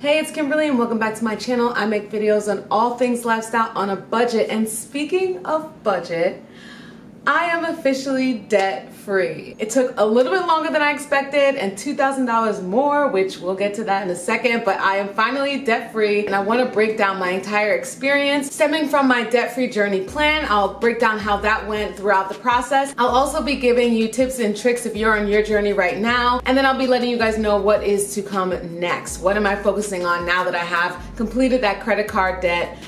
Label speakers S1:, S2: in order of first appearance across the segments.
S1: Hey, it's Kimberly and welcome back to my channel. I make videos on all things lifestyle on a budget. And speaking of budget, I am officially debt-free. It took a little bit longer than I expected and $2,000 more, which we'll get to that in a second, but I am finally debt-free and I want to break down my entire experience stemming from my debt-free journey plan. I'll break down how that went throughout the process. I'll also be giving you tips and tricks if you're on your journey right now, and then I'll be letting you guys know what is to come next. What am I focusing on now that I have completed that credit card debt?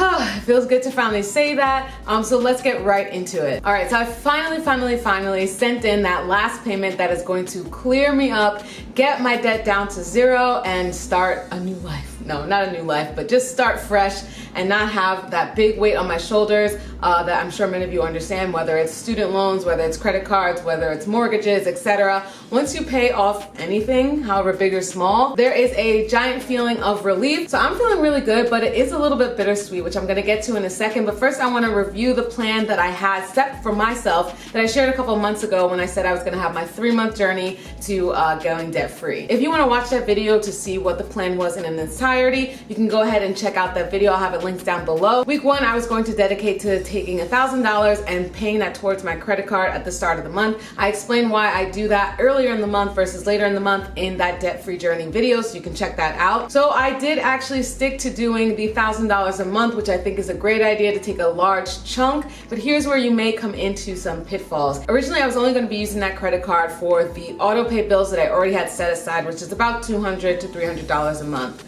S1: It feels good to finally say that. So let's get right into it. All right, so I finally sent in that last payment that is going to clear me up, get my debt down to zero, and start a new life. No, not a new life, but just start fresh and not have that big weight on my shoulders that I'm sure many of you understand, whether it's student loans, whether it's credit cards, whether it's mortgages, etc. Once you pay off anything, however big or small, there is a giant feeling of relief. So I'm feeling really good, but it is a little bit bittersweet, which I'm gonna get to in a second. But first I wanna review the plan that I had set for myself that I shared a couple of months ago when I said I was gonna have my 3-month journey to going debt free. If you wanna watch that video to see what the plan was in its entirety, you can go ahead and check out that video. I'll have it linked down below. Week 1, I was going to dedicate to taking $1,000 and paying that towards my credit card at the start of the month. I explained why I do that earlier in the month versus later in the month in that debt-free journey video, so you can check that out. So I did actually stick to doing the $1,000 a month, which I think is a great idea to take a large chunk, but here's where you may come into some pitfalls. Originally, I was only going to be using that credit card for the auto pay bills that I already had set aside, which is about $200 to $300 a month.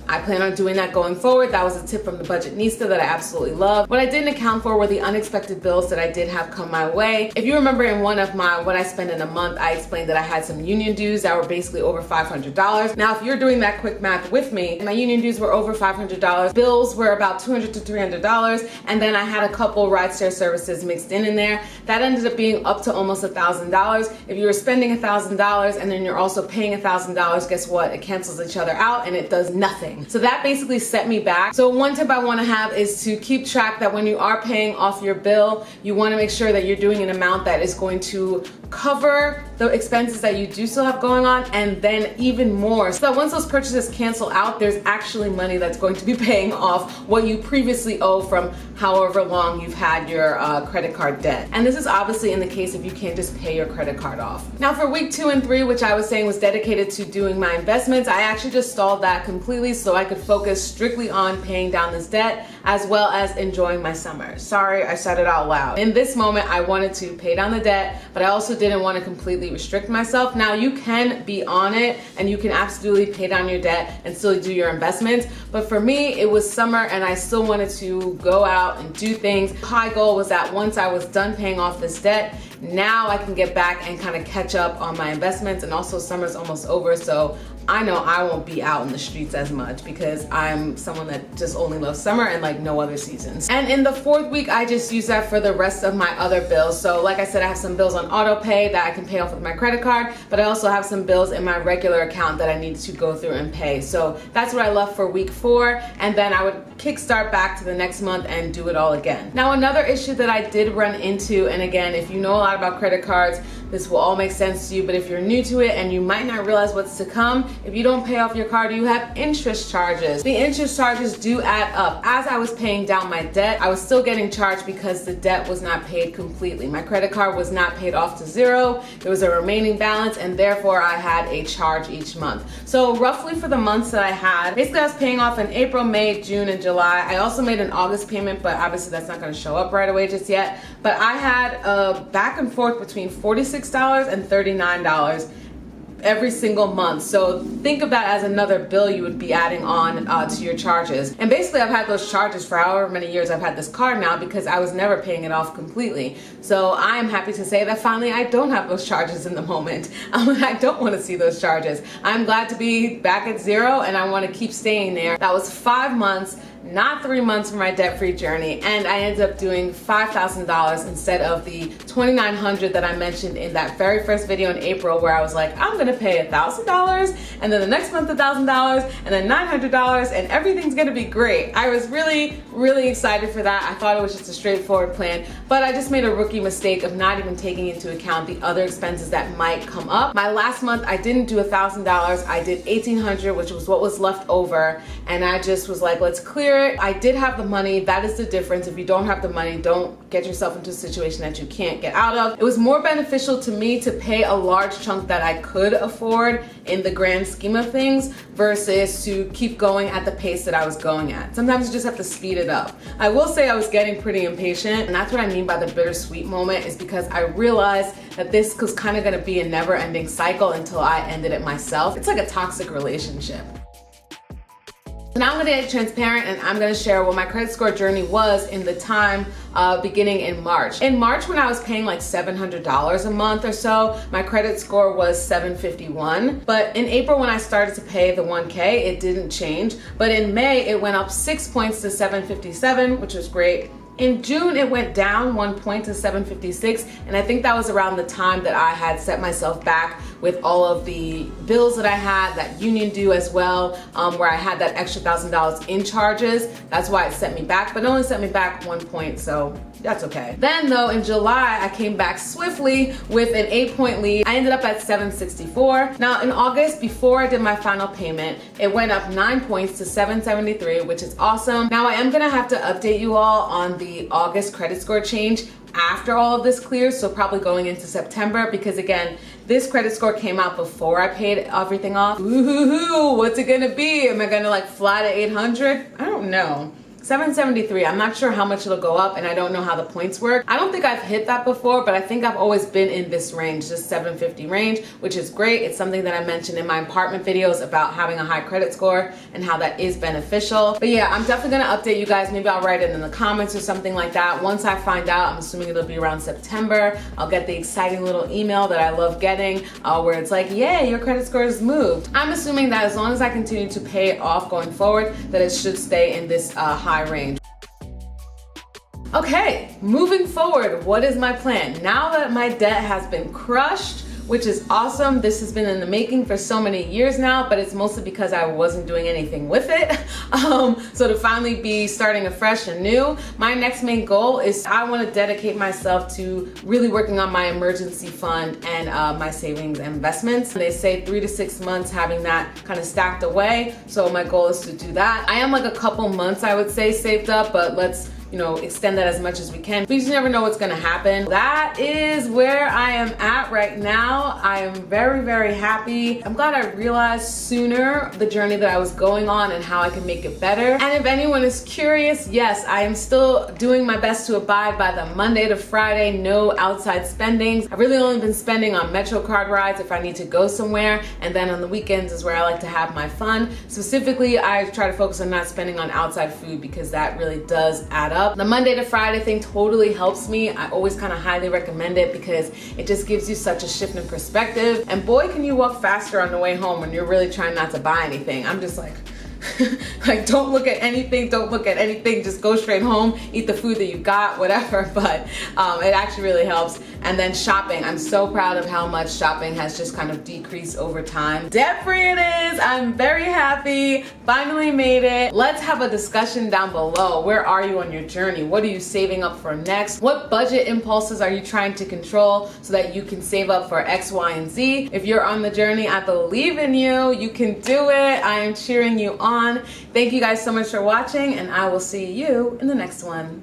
S1: I plan on doing that going forward. That was a tip from the Budgetnista that I absolutely love. What I didn't account for were the unexpected bills that I did have come my way. If you remember in one of my what I spend in a month, I explained that I had some union dues that were basically over $500. Now, if you're doing that quick math with me, my union dues were over $500. Bills were about $200 to $300. And then I had a couple rideshare services mixed in there. That ended up being up to almost $1,000. If you were spending $1,000 and then you're also paying $1,000, guess what? It cancels each other out and it does nothing. So that basically set me back. So one tip I want to have is to keep track that when you are paying off your bill, you want to make sure that you're doing an amount that is going to cover the expenses that you do still have going on, and then even more, so that once those purchases cancel out, there's actually money that's going to be paying off what you previously owe from however long you've had your credit card debt. And this is obviously in the case if you can't just pay your credit card off. Now for week 2 and 3, which I was saying was dedicated to doing my investments, I actually just stalled that completely so I could focus strictly on paying down this debt as well as enjoying my summer. Sorry, I said it out loud. In this moment, I wanted to pay down the debt, but I also didn't want to completely restrict myself. Now you can be on it and you can absolutely pay down your debt and still do your investments. But for me, it was summer and I still wanted to go out and do things. My goal was that once I was done paying off this debt, now I can get back and kind of catch up on my investments. And also summer's almost over, so I know I won't be out in the streets as much because I'm someone that just only loves summer and like no other seasons. And in the 4th week, I just use that for the rest of my other bills. So like I said, I have some bills on auto pay that I can pay off with my credit card, but I also have some bills in my regular account that I need to go through and pay. So that's what I left for week 4. And then I would kickstart back to the next month and do it all again. Now, another issue that I did run into, and again, if you know a lot about credit cards, this will all make sense to you, but if you're new to it and you might not realize what's to come, if you don't pay off your card, you have interest charges. The interest charges do add up. As I was paying down my debt, I was still getting charged because the debt was not paid completely. My credit card was not paid off to zero. There was a remaining balance, and therefore I had a charge each month. So roughly for the months that I had, basically I was paying off in April, May, June, and July. I also made an August payment, but obviously that's not going to show up right away just yet. But I had a back and forth between $46 and $39 every single month. So think of that as another bill you would be adding on to your charges. And basically I've had those charges for however many years I've had this card now because I was never paying it off completely. So I am happy to say that finally I don't have those charges in the moment. I don't want to see those charges. I'm glad to be back at zero and I want to keep staying there. That was 5 months not 3 months for my debt-free journey, and I ended up doing $5,000 instead of the $2,900 that I mentioned in that very first video in April, where I was like, I'm gonna pay $1,000 and then the next month $1,000 and then $900 and everything's gonna be great. I was really, really excited for that. I thought it was just a straightforward plan, but I just made a rookie mistake of not even taking into account the other expenses that might come up. My last month, I didn't do $1,000. I did $1,800, which was what was left over, and I just was like, let's clear it. I did have the money. That is the difference. If you don't have the money, don't get yourself into a situation that you can't get out of. It was more beneficial to me to pay a large chunk that I could afford in the grand scheme of things versus to keep going at the pace that I was going at. Sometimes you just have to speed it up. I will say I was getting pretty impatient, and that's what I mean by the bittersweet moment, is because I realized that this was kind of going to be a never-ending cycle until I ended it myself. It's like a toxic relationship. So now I'm gonna get transparent, and I'm gonna share what my credit score journey was in the time beginning in March. In March, when I was paying like $700 a month or so, my credit score was 751. But in April, when I started to pay the 1K, it didn't change. But in May, it went up 6 points to 757, which was great. In June, it went down 1 point to 756, and I think that was around the time that I had set myself back with all of the bills that I had, that union due as well, where I had that extra $1,000 in charges. That's why it set me back, but it only set me back 1 point, so that's okay. Then though, in July, I came back swiftly with an 8-point lead. I ended up at 764. Now in August, before I did my final payment, it went up 9 points to 773, which is awesome. Now I am gonna have to update you all on the August credit score change after all of this clears, so probably going into September, because again, this credit score came out before I paid everything off. Ooh, what's it gonna be? Am I gonna like fly to 800? I don't know. 773, I'm not sure how much it'll go up, and I don't know how the points work. I don't think I've hit that before, but I think I've always been in this range, this 750 range, which is great. It's something that I mentioned in my apartment videos about having a high credit score and how that is beneficial. But yeah, I'm definitely gonna update you guys. Maybe I'll write it in the comments or something like that. Once I find out, I'm assuming it'll be around September, I'll get the exciting little email that I love getting where it's like, yay, your credit score has moved. I'm assuming that as long as I continue to pay it off going forward, that it should stay in this high range. Okay, moving forward, what is my plan? Now that my debt has been crushed, which is awesome. This has been in the making for so many years now, but it's mostly because I wasn't doing anything with it. So to finally be starting afresh and new, my next main goal is I want to dedicate myself to really working on my emergency fund and my savings and investments. They say 3 to 6 months having that kind of stacked away. So my goal is to do that. I am like a couple months, I would say, saved up, but let's extend that as much as we can. We just never know what's gonna happen. That is where I am at right now. I am very, very happy. I'm glad I realized sooner the journey that I was going on and how I can make it better. And if anyone is curious, yes, I am still doing my best to abide by the Monday to Friday, no outside spendings. I've really only been spending on Metro card rides if I need to go somewhere, and then on the weekends is where I like to have my fun. Specifically, I try to focus on not spending on outside food because that really does add up. The Monday to Friday thing totally helps me. I always kind of highly recommend it because it just gives you such a shift in perspective. And boy, can you walk faster on the way home when you're really trying not to buy anything. I'm just like, don't look at anything, just go straight home, eat the food that you got, whatever, but it actually really helps. And then shopping, I'm so proud of how much shopping has just kind of decreased over time. Debt-free it is, I'm very happy, finally made it. Let's have a discussion down below. Where are you on your journey? What are you saving up for next? What budget impulses are you trying to control so that you can save up for X, Y, and Z? If you're on the journey, I believe in you. You can do it. I am cheering you on. Thank you guys so much for watching, and I will see you in the next one.